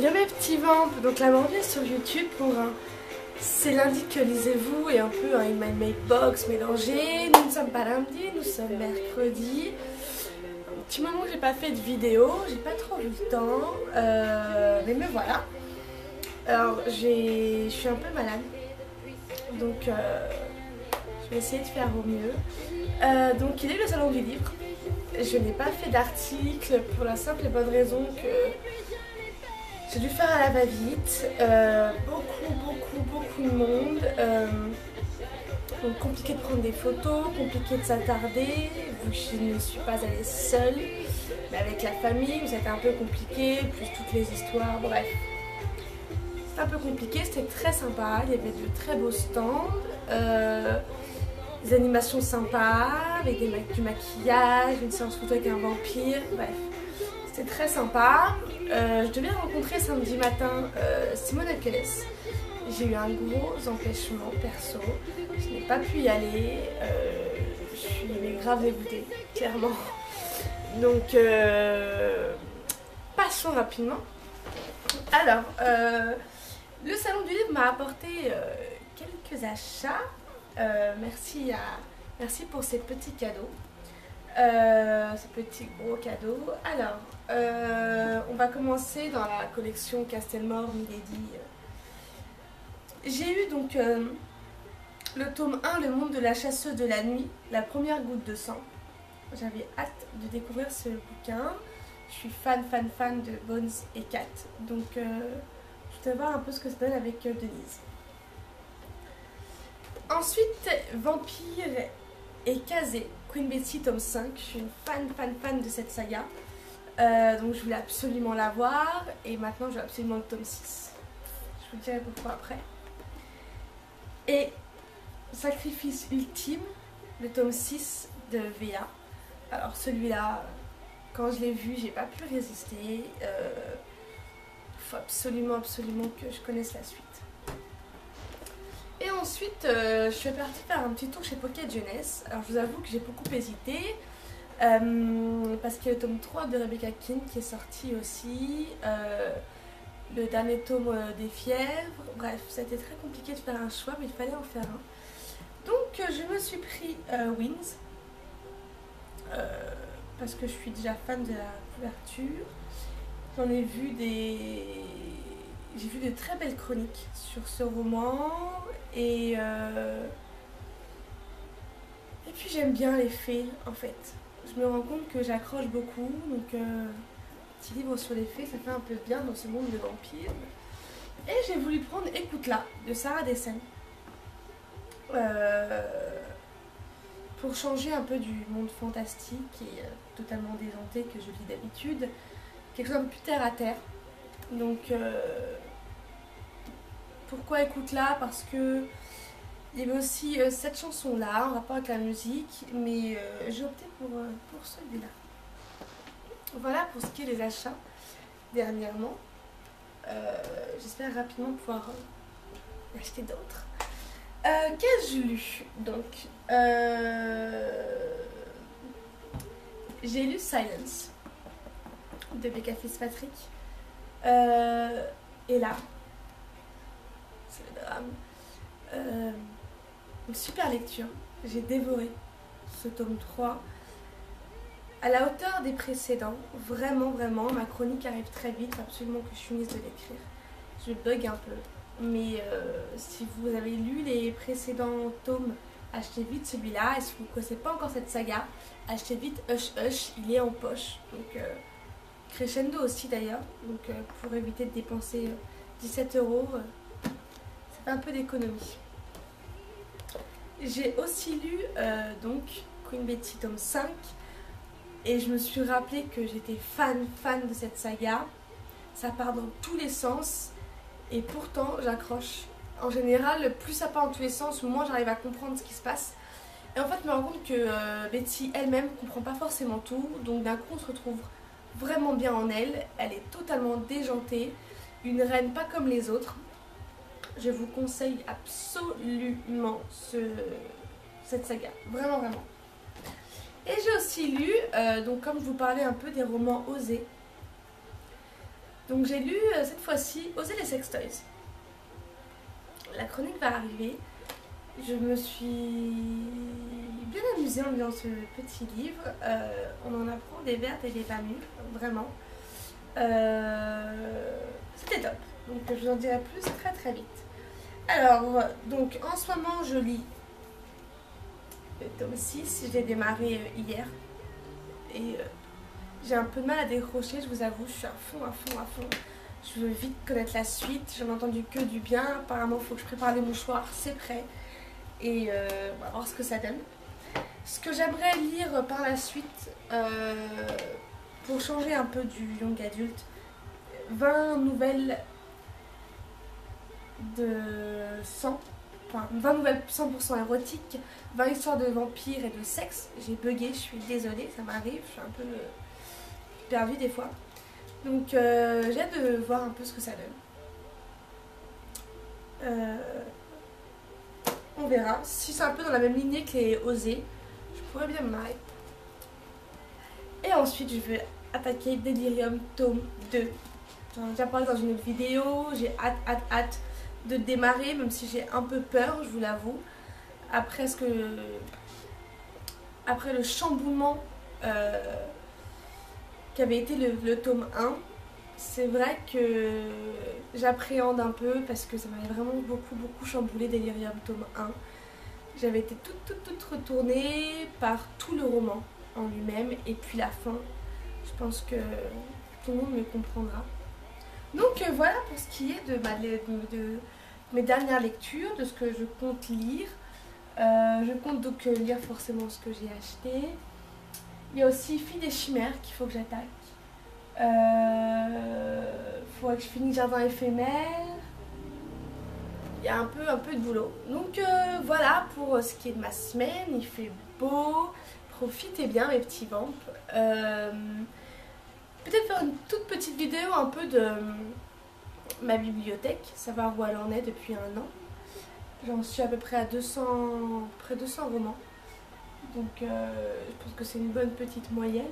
Yo mes petits vampes, donc la mordue est sur YouTube pour un C'est lundi que lisez-vous et un peu un In My Mailbox mélangé. Nous ne sommes pas lundi, nous sommes mercredi. Un petit moment que j'ai pas fait de vidéo, j'ai pas trop eu le temps, mais me voilà. Alors je suis un peu malade, donc je vais essayer de faire au mieux. Donc il est le salon du livre. Je n'ai pas fait d'article pour la simple et bonne raison que j'ai dû faire à la va-vite, beaucoup de monde, donc compliqué de prendre des photos, compliqué de s'attarder, vu que je ne suis pas allée seule, mais avec la famille, c'était un peu compliqué, plus toutes les histoires, bref. C'était un peu compliqué, c'était très sympa, il y avait de très beaux stands, des animations sympas, avec du maquillage, une séance photo avec un vampire, bref. C'était très sympa. Je devais rencontrer samedi matin Simone Akeles. J'ai eu un gros empêchement perso. Je n'ai pas pu y aller. Je suis grave dégoûtée, clairement. Donc, passons rapidement. Alors, le salon du livre m'a apporté quelques achats. Merci pour ces petits cadeaux. Ce petit gros cadeau. Alors, on va commencer dans la collection Castelmore Milady. J'ai eu donc le tome 1, Le monde de la chasseuse de la nuit, la première goutte de sang. J'avais hâte de découvrir ce bouquin. Je suis fan de Bones et Kat. Donc, je vais voir un peu ce que ça donne avec Denise. Ensuite, Vampire et Kazé, Queen Betty tome 5, je suis une fan de cette saga, donc je voulais absolument la voir et maintenant je veux absolument le tome 6, je vous dirai pourquoi après. Et Sacrifice ultime, le tome 6 de V.A. Alors celui-là, quand je l'ai vu, j'ai pas pu résister, faut absolument que je connaisse la suite. Et ensuite, je suis partie faire un petit tour chez Pocket Jeunesse. Alors je vous avoue que j'ai beaucoup hésité parce qu'il y a le tome 3 de Rebecca King qui est sorti aussi, le dernier tome des Fièvres. Bref, c'était très compliqué de faire un choix, mais il fallait en faire un. Donc je me suis pris Wings parce que je suis déjà fan de la couverture. J'en ai vu J'ai vu de très belles chroniques sur ce roman et puis j'aime bien les fées en fait. Je me rends compte que j'accroche beaucoup, donc petit livre sur les fées, ça fait un peu bien dans ce monde de vampires. Et j'ai voulu prendre Écoute-la de Sarah Dessen pour changer un peu du monde fantastique et totalement déjanté que je lis d'habitude, quelque chose de plus terre à terre. Donc pourquoi Écoute-la? Parce que il y avait aussi cette chanson là en rapport avec la musique, mais j'ai opté pour celui-là. Voilà pour ce qui est des achats dernièrement. J'espère rapidement pouvoir acheter d'autres. Qu'ai-je lu? Donc j'ai lu Silence de Becca Fitzpatrick. Et là, c'est le drame. Une super lecture. J'ai dévoré ce tome 3 à la hauteur des précédents. Vraiment. Ma chronique arrive très vite. Faut absolument que je finisse de l'écrire. Je bug un peu. Mais si vous avez lu les précédents tomes, achetez vite celui-là. Et si vous ne connaissez pas encore cette saga, achetez vite Hush Hush. Il est en poche. Donc Crescendo aussi d'ailleurs, donc pour éviter de dépenser 17 €, ça fait un peu d'économie. J'ai aussi lu donc Queen Betty tome 5 et je me suis rappelé que j'étais fan de cette saga. Ça part dans tous les sens et pourtant j'accroche. En général, plus ça part dans tous les sens, moins j'arrive à comprendre ce qui se passe. Et en fait, je me rends compte que Betty elle-même ne comprend pas forcément tout, donc d'un coup on se retrouve vraiment bien en elle. Elle est totalement déjantée, une reine pas comme les autres. Je vous conseille absolument cette saga, vraiment. Et j'ai aussi lu, donc comme je vous parlais un peu des romans osés, Donc j'ai lu cette fois-ci Oser les sextoys. La chronique va arriver. Je me suis bien amusée en lisant ce petit livre. On en apprend des vertes et des pas mûres, vraiment. C'était top. Donc je vous en dirai plus très très vite. Alors, donc en ce moment je lis le tome 6. Je l'ai démarré hier. Et j'ai un peu de mal à décrocher, je vous avoue. Je suis à fond, à fond, à fond. Je veux vite connaître la suite. J'en ai entendu que du bien. Apparemment, il faut que je prépare les mouchoirs. C'est prêt. Et on va voir ce que ça donne. Ce que j'aimerais lire par la suite, pour changer un peu du young adulte, 20 nouvelles de sang, enfin 20 nouvelles 100% érotiques, 20 histoires de vampires et de sexe. J'ai bugué, je suis désolée, ça m'arrive, je suis un peu perdue des fois. Donc j'ai hâte de voir un peu ce que ça donne. On verra. Si c'est un peu dans la même lignée que les Osés, je pourrais bien me marrer. Et ensuite, je vais attaquer Delirium tome 2. J'en ai déjà parlé dans une autre vidéo. J'ai hâte de démarrer, même si j'ai un peu peur, je vous l'avoue. Après le chamboulement qu'avait été le tome 1, c'est vrai que j'appréhende un peu parce que ça m'avait vraiment beaucoup chamboulé Delirium tome 1. J'avais été toute retournée par tout le roman en lui-même et puis la fin. Je pense que tout le monde me comprendra. Donc voilà pour ce qui est de mes dernières lectures, de ce que je compte lire. Je compte donc lire forcément ce que j'ai acheté. Il y a aussi Fille des chimères qu'il faut que j'attaque. Faudrait que je finisse Jardin éphémère. Il y a un peu de boulot. Donc voilà pour ce qui est de ma semaine. Il fait beau. Profitez bien mes petits vampes. Peut-être faire une toute petite vidéo un peu de ma bibliothèque. Savoir où elle en est depuis un an. J'en suis à peu près à 200 romans. Donc je pense que c'est une bonne petite moyenne.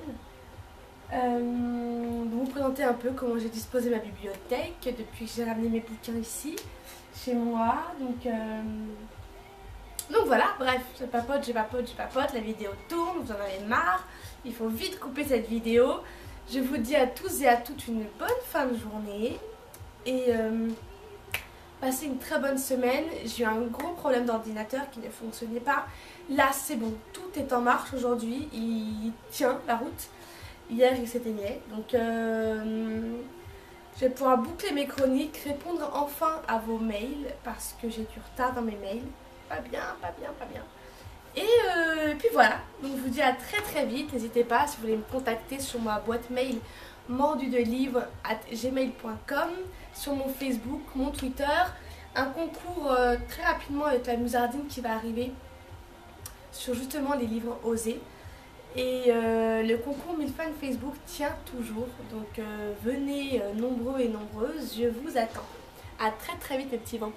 Vous présenter un peu comment j'ai disposé ma bibliothèque depuis que j'ai ramené mes bouquins ici chez moi. Donc voilà, bref, je papote, la vidéo tourne, vous en avez marre, il faut vite couper cette vidéo. Je vous dis à tous et à toutes une bonne fin de journée et passez une très bonne semaine. J'ai eu un gros problème d'ordinateur qui ne fonctionnait pas. Là c'est bon, tout est en marche aujourd'hui, il tient la route. Hier il s'éteignait, donc je vais pouvoir boucler mes chroniques, répondre enfin à vos mails parce que j'ai du retard dans mes mails. Pas bien. Et puis voilà, donc je vous dis à très vite. N'hésitez pas si vous voulez me contacter sur ma boîte mail mordudelivre@gmail.com, sur mon Facebook, mon Twitter, un concours très rapidement avec la Musardine qui va arriver sur justement les livres osés. Et le concours 1000 fans Facebook tient toujours, donc venez nombreux et nombreuses, je vous attends. À très vite mes petits vents.